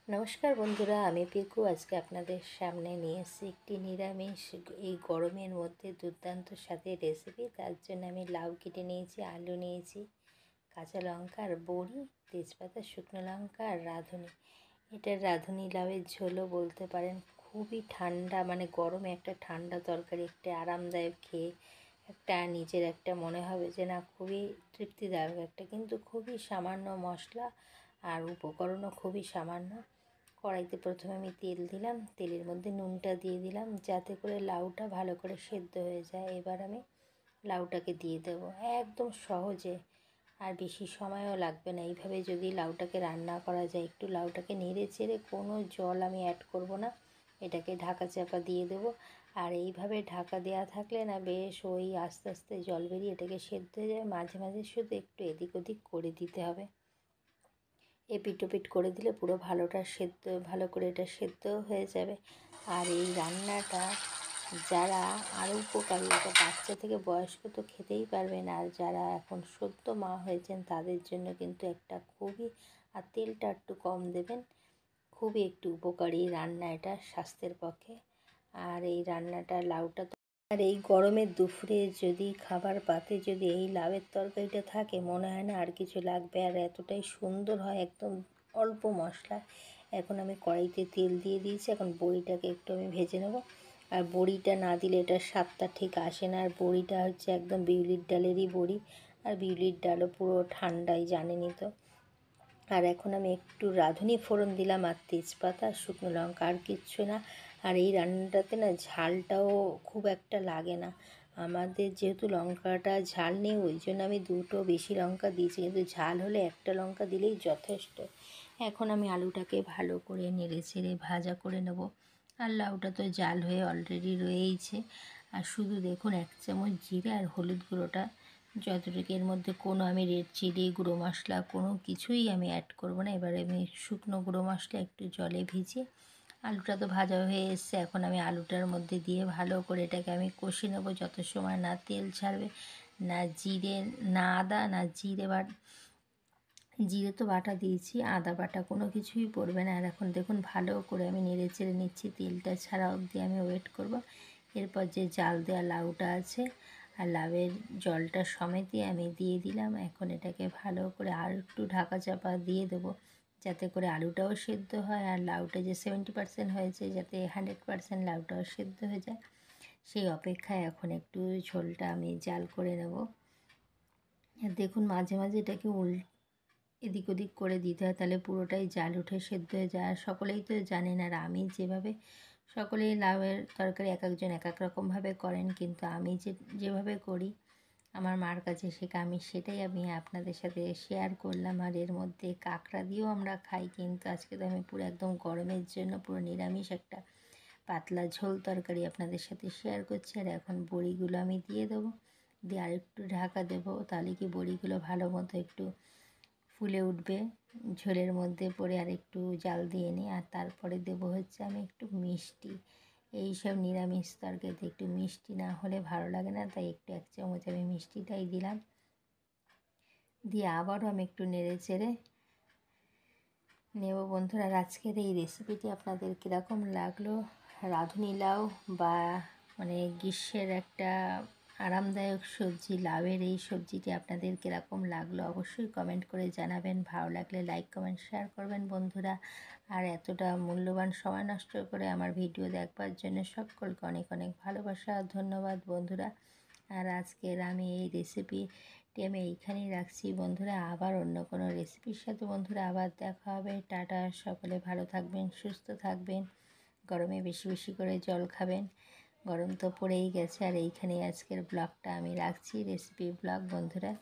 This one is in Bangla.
নমস্কার বন্ধুরা, আমি পিকু। আজকে আপনাদের সামনে নিয়ে এসেছি একটি নিরামিষ এই গরমের মধ্যে দুর্দান্ত স্বাদের রেসিপি। তার জন্য আমি লাউ কেটে নিয়েছি, আলু নিয়েছি, কাঁচা লঙ্কা আর বড়ি, তেজপাতা, শুকনো লঙ্কা আর রাঁধুনি। এটা রাঁধুনি লাউয়ের ঝোলও বলতে পারেন। খুবই ঠান্ডা, মানে গরমে একটা ঠান্ডা তরকারি, একটা আরামদায়ক খেয়ে একটা নিজের একটা মনে হবে যে না, খুবই তৃপ্তিদায়ক একটা, কিন্তু খুবই সামান্য মশলা আর উপকরণও খুবই সামান্য। কড়াইতে প্রথমে আমি তেল দিলাম, তেলের মধ্যে নুনটা দিয়ে দিলাম যাতে করে লাউটা ভালো করে সেদ্ধ হয়ে যায়। এবার আমি লাউটাকে দিয়ে দেবো একদম সহজে, আর বেশি সময়ও লাগবে না। এইভাবে যদি লাউটাকে রান্না করা যায়, একটু লাউটাকে নেড়ে চেড়ে, কোনো জল আমি অ্যাড করব না, এটাকে ঢাকা চাপা দিয়ে দেবো। আর এইভাবে ঢাকা দেওয়া থাকলে না, বেশ ওই আস্তে আস্তে জল বেরিয়ে এটাকে সেদ্ধ হয়ে যায়। মাঝে মাঝে শুধু একটু এদিক ওদিক করে দিতে হবে, এপিট ওপিট করে দিলে পুরো ভালো করে এটা সেদ্ধ হয়ে যাবে। আর এই রান্নাটা যারা আরও উপকারী, এটা বাচ্চা থেকে বয়স্ক তো খেতেই পারবেন, আর যারা এখন সদ্য মা হয়েছেন তাদের জন্য কিন্তু একটা খুবই, আর তেলটা একটু কম দেবেন, খুবই একটু উপকারী রান্না এটা স্বাস্থ্যের পক্ষে। আর এই রান্নাটা লাউটা তো, আর এই গরমের দুপুরে যদি খাবার পাতে যদি এই লাউয়ের তরকারিটা থাকে, মনে হয় না আর কিছু লাগবে। আর এতটাই সুন্দর হয়, একদম অল্প মশলা। এখন আমি কড়াইতে তেল দিয়ে দিয়েছি, এখন বড়িটাকে একটু আমি ভেজে নেব। আর বড়িটা না দিলে এটার স্বাদটা ঠিক আসে না। আর বড়িটা হচ্ছে একদম বিউলির ডালেরই বড়ি, আর বিউলির ডালও পুরো ঠান্ডাই, জানেনই তো। আর এখন আমি একটু রাঁধুনি ফোড়ন দিলাম, আর তেজপাতা, শুকনো লঙ্কা, আর কিচ্ছু না। আর এই রান্নাটাতে না ঝালটাও খুব একটা লাগে না। আমাদের যেহেতু লঙ্কাটা ঝাল নেই, ওই জন্য আমি দুটো বেশি লঙ্কা দিয়েছি, কিন্তু ঝাল হলে একটা লঙ্কা দিলেই যথেষ্ট। এখন আমি আলুটাকে ভালো করে নেড়ে ছেড়ে ভাজা করে নেব। আর লাউটা তো জাল হয়ে অলরেডি রয়েইছে। আর শুধু দেখুন 1 চামচ জিরে আর হলুদ গুঁড়োটা যতটুকু, এর মধ্যে কোনো আমি রেড চিলি, গুঁড়ো মশলা কোনো কিছুই আমি অ্যাড করব না। এবারে আমি শুকনো গুঁড়ো মশলা একটু জলে ভিজিয়ে, আলুটা তো ভাজা হয়ে এসছে, এখন আমি আলুটার মধ্যে দিয়ে ভালো করে এটাকে আমি কষে নেব যত সময় না তেল ছাড়বে, না জিরে, না আদা, না জিরে জিরে তো বাটা দিয়েছি, আদা বাটা কোনো কিছুই পড়বে না। আর এখন দেখুন ভালো করে আমি নেড়ে চেড়ে নিচ্ছি, তেলটা ছাড়া অবধি আমি ওয়েট করব। এরপর যে জাল দেওয়া লাউটা আছে আর লাউয়ের জলটা সমেতই আমি দিয়ে দিলাম। এখন এটাকে ভালো করে আর একটু ঢাকা চাপা দিয়ে দেবো, যাতে করে আলুটাও সেদ্ধ হয়, আর লাউটা যে 70% হয়েছে যাতে 100% লাউটাও সেদ্ধ হয়ে যায়, সেই অপেক্ষায় এখন একটু ঝোলটা আমি জাল করে নেব। দেখুন মাঝে মাঝে এটাকে এদিক ওদিক করে দিতে হয়, তাহলে পুরোটাই জাল উঠে সেদ্ধ হয়ে যায়। আর সকলেই তো জানেন, আর আমি যেভাবে, সকলেই লাউয়ের তরকারি এক একজন এক এক রকমভাবে করেন, কিন্তু আমি যেভাবে করি আমার মার কাছে শেখা, আমি সেটাই আমি আপনাদের সাথে শেয়ার করলাম। আর এর মধ্যে কাঁকড়া দিয়েও আমরা খাই, কিন্তু আজকে তো আমি পুরো একদম গরমের জন্য পুরো নিরামিষ একটা পাতলা ঝোল তরকারি আপনাদের সাথে শেয়ার করছি। আর এখন বড়িগুলো আমি দিয়ে দেবো, দিয়ে আর একটু ঢাকা দেবো, তাহলে কি বড়িগুলো ভালো মতো একটু ফুলে উঠবে ঝোলের মধ্যে পড়ে। আর একটু জাল দিয়ে নিই, আর তারপরে দেবো হচ্ছে আমি একটু মিষ্টি। এই সব নিরামিষ তরকারিতে একটু মিষ্টি না হলে ভালো লাগে না, তাই একটু 1 চামচ আমি মিষ্টিটাই দিলাম। দিয়ে আবারও আমি একটু নেড়ে চেড়ে নেব। বন্ধুরা, আজকের এই রেসিপিটি আপনাদের কীরকম লাগলো? রাঁধুনি লাউ বা মানে গ্রীষ্মের একটা আরামদায়ক সবজি লাউয়ের এই সবজিটি আপনাদের কীরকম লাগলো অবশ্যই কমেন্ট করে জানাবেন। ভালো লাগলে লাইক, কমেন্ট, শেয়ার করবেন বন্ধুরা। আর এতটা মূল্যবান সময় নষ্ট করে আমার ভিডিও দেখবার জন্য সকলকে অনেক অনেক ভালোবাসা, ধন্যবাদ বন্ধুরা। আর আজকের আমি এই রেসিপিটি আমি এইখানেই রাখছি বন্ধুরা। আবার অন্য কোনো রেসিপির সাথে বন্ধুরা আবার দেখা হবে। টাটা, সকলে ভালো থাকবেন, সুস্থ থাকবেন। গরমে বেশি বেশি করে জল খাবেন, গরম তো পড়েই গেছে। আর এইখানেই আজকের ব্লগটা আমি রাখছি, রেসিপি ব্লগ বন্ধুরা।